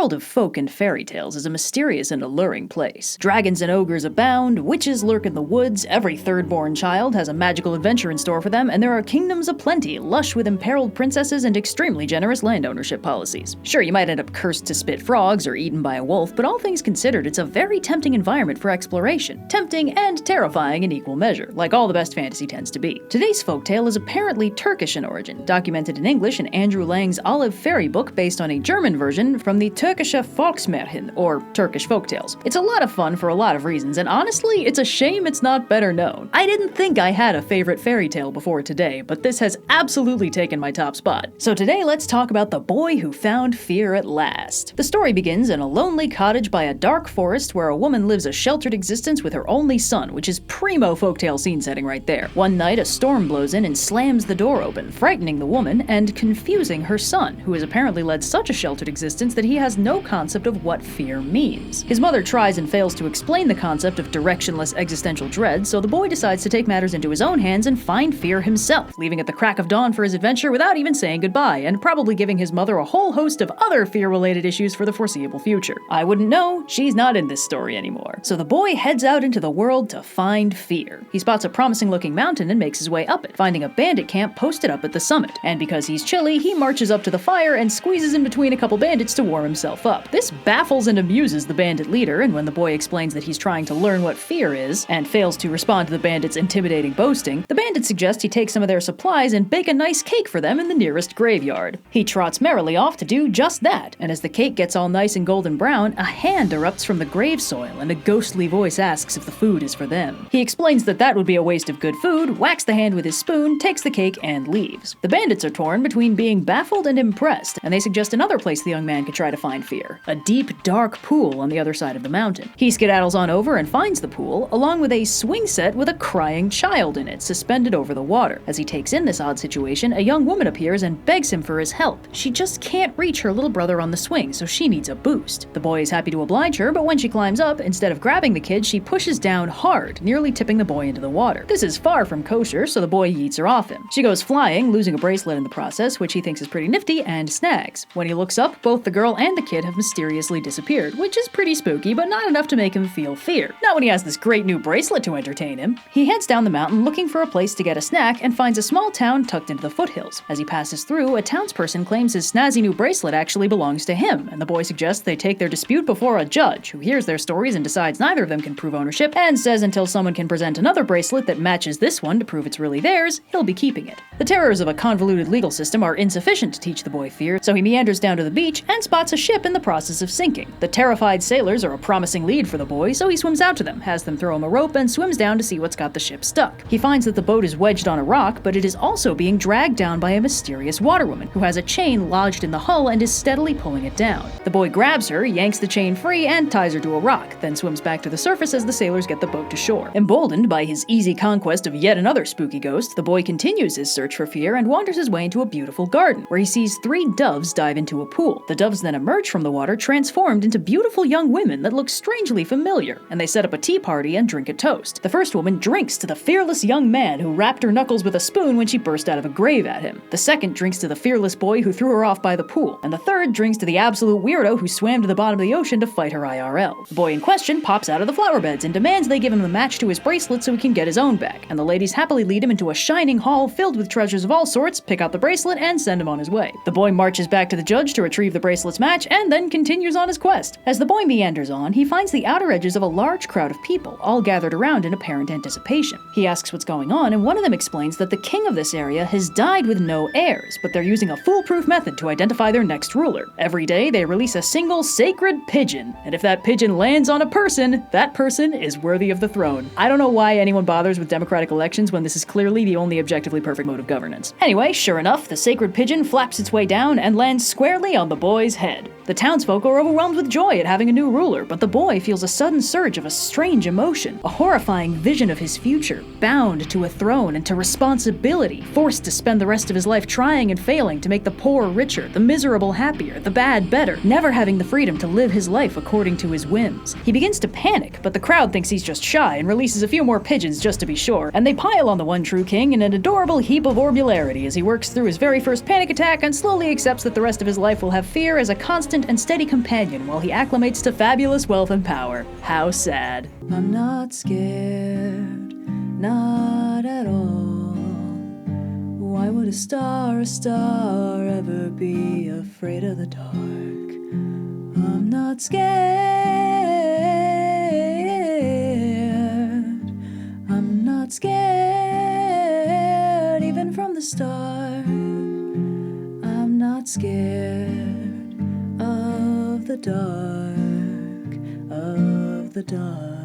world of folk and fairy tales is a mysterious and alluring place. Dragons and ogres abound, witches lurk in the woods, every third-born child has a magical adventure in store for them, and there are kingdoms aplenty, lush with imperiled princesses and extremely generous land ownership policies. Sure, you might end up cursed to spit frogs or eaten by a wolf, but all things considered, it's a very tempting environment for exploration. Tempting and terrifying in equal measure, like all the best fantasy tends to be. Today's folktale is apparently Turkish in origin, documented in English in Andrew Lang's Olive Fairy book based on a German version from the Türkische Volksmärchen, or Turkish folktales. It's a lot of fun for a lot of reasons, and honestly, it's a shame it's not better known. I didn't think I had a favorite fairy tale before today, but this has absolutely taken my top spot. So today let's talk about the boy who found fear at last. The story begins in a lonely cottage by a dark forest where a woman lives a sheltered existence with her only son, which is primo folktale scene setting right there. One night, a storm blows in and slams the door open, frightening the woman and confusing her son, who has apparently led such a sheltered existence that he has no concept of what fear means. His mother tries and fails to explain the concept of directionless existential dread, so the boy decides to take matters into his own hands and find fear himself, leaving at the crack of dawn for his adventure without even saying goodbye, and probably giving his mother a whole host of other fear-related issues for the foreseeable future. I wouldn't know, she's not in this story anymore. So the boy heads out into the world to find fear. He spots a promising-looking mountain and makes his way up it, finding a bandit camp posted up at the summit. And because he's chilly, he marches up to the fire and squeezes in between a couple bandits to warm himself up. This baffles and amuses the bandit leader, and when the boy explains that he's trying to learn what fear is, and fails to respond to the bandit's intimidating boasting, the bandits suggest he take some of their supplies and bake a nice cake for them in the nearest graveyard. He trots merrily off to do just that, and as the cake gets all nice and golden brown, a hand erupts from the grave soil and a ghostly voice asks if the food is for them. He explains that that would be a waste of good food, whacks the hand with his spoon, takes the cake, and leaves. The bandits are torn between being baffled and impressed, and they suggest another place the young man could try to find fear, a deep, dark pool on the other side of the mountain. He skedaddles on over and finds the pool, along with a swing set with a crying child in it, suspended over the water. As he takes in this odd situation, a young woman appears and begs him for his help. She just can't reach her little brother on the swing, so she needs a boost. The boy is happy to oblige her, but when she climbs up, instead of grabbing the kid, she pushes down hard, nearly tipping the boy into the water. This is far from kosher, so the boy yeets her off him. She goes flying, losing a bracelet in the process, which he thinks is pretty nifty, and snags. When he looks up, both the girl and the kid have mysteriously disappeared, which is pretty spooky, but not enough to make him feel fear. Not when he has this great new bracelet to entertain him. He heads down the mountain looking for a place to get a snack and finds a small town tucked into the foothills. As he passes through, a townsperson claims his snazzy new bracelet actually belongs to him, and the boy suggests they take their dispute before a judge, who hears their stories and decides neither of them can prove ownership, and says until someone can present another bracelet that matches this one to prove it's really theirs, he'll be keeping it. The terrors of a convoluted legal system are insufficient to teach the boy fear, so he meanders down to the beach and spots a ship in the process of sinking. The terrified sailors are a promising lead for the boy, so he swims out to them, has them throw him a rope, and swims down to see what's got the ship stuck. He finds that the boat is wedged on a rock, but it is also being dragged down by a mysterious waterwoman, who has a chain lodged in the hull and is steadily pulling it down. The boy grabs her, yanks the chain free, and ties her to a rock, then swims back to the surface as the sailors get the boat to shore. Emboldened by his easy conquest of yet another spooky ghost, the boy continues his search for fear and wanders his way into a beautiful garden, where he sees 3 doves dive into a pool. The doves then emerge from the water, transformed into beautiful young women that look strangely familiar, and they set up a tea party and drink a toast. The first woman drinks to the fearless young man who rapped her knuckles with a spoon when she burst out of a grave at him. The second drinks to the fearless boy who threw her off by the pool, and the third drinks to the absolute weirdo who swam to the bottom of the ocean to fight her IRL. The boy in question pops out of the flower beds and demands they give him the match to his bracelet so he can get his own back, and the ladies happily lead him into a shining hall filled with treasures of all sorts, pick out the bracelet, and send him on his way. The boy marches back to the judge to retrieve the bracelet's match, and then continues on his quest. As the boy meanders on, he finds the outer edges of a large crowd of people, all gathered around in apparent anticipation. He asks what's going on, and one of them explains that the king of this area has died with no heirs, but they're using a foolproof method to identify their next ruler. Every day, they release a single sacred pigeon, and if that pigeon lands on a person, that person is worthy of the throne. I don't know why anyone bothers with democratic elections when this is clearly the only objectively perfect mode of governance. Anyway, sure enough, the sacred pigeon flaps its way down and lands squarely on the boy's head. The townsfolk are overwhelmed with joy at having a new ruler, but the boy feels a sudden surge of a strange emotion, a horrifying vision of his future, bound to a throne and to responsibility, forced to spend the rest of his life trying and failing to make the poor richer, the miserable happier, the bad better, never having the freedom to live his life according to his whims. He begins to panic, but the crowd thinks he's just shy and releases a few more pigeons just to be sure, and they pile on the one true king in an adorable heap of orbularity as he works through his very first panic attack and slowly accepts that the rest of his life will have fear as a constant consistent and steady companion while he acclimates to fabulous wealth and power. How sad. I'm not scared, not at all. Why would a star ever be afraid of the dark? I'm not scared. I'm not scared, even from the start. I'm not scared of the dark, of the dark.